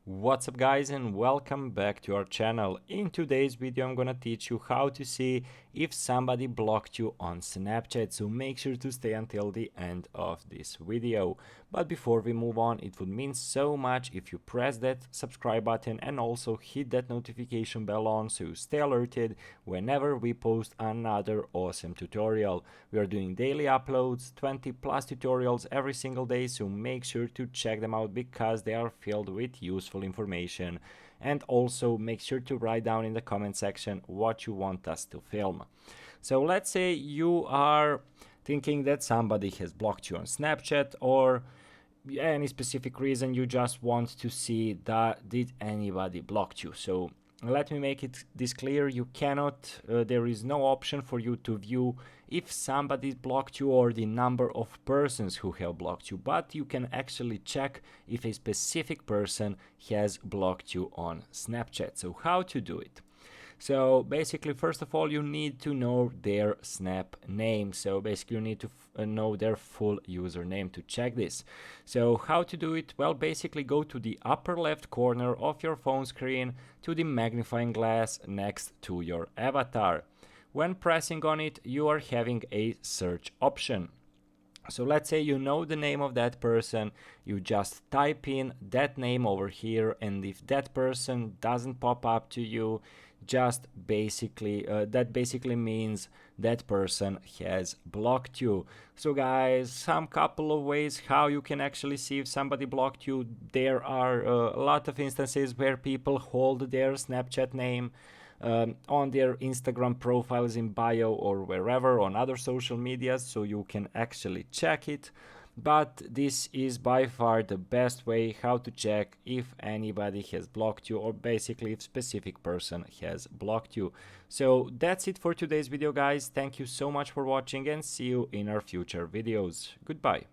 What's up guys, and welcome back to our channel. In today's video I'm gonna teach you how to see if somebody blocked you on Snapchat, so make sure to stay until the end of this video. But before we move on, it would mean so much if you press that subscribe button and also hit that notification bell on so you stay alerted whenever we post another awesome tutorial. We are doing daily uploads, 20 plus tutorials every single day, so make sure to check them out because they are filled with useful information. And also make sure to write down in the comment section what you want us to film. So let's say you are thinking that somebody has blocked you on Snapchat, or any specific reason you just want to see that did anybody blocked you. So let me make this clear. You cannot, there is no option for you to view if somebody blocked you or the number of persons who have blocked you, but you can actually check if a specific person has blocked you on Snapchat. So how to do it? So basically, first of all, you need to know their Snap name. So basically you need to know their full username to check this. So how to do it? Well, basically go to the upper left corner of your phone screen to the magnifying glass next to your avatar. When pressing on it, you are having a search option. So let's say you know the name of that person, you just type in that name over here, and if that person doesn't pop up to you, just basically that basically means that person has blocked you. So guys, some couple of ways how you can actually see if somebody blocked you. There are a lot of instances where people hold their Snapchat name on their Instagram profiles in bio or wherever on other social medias, so you can actually check it. But this is by far the best way how to check if anybody has blocked you, or basically if specific person has blocked you. So that's it for today's video guys. Thank you so much for watching and see you in our future videos. Goodbye.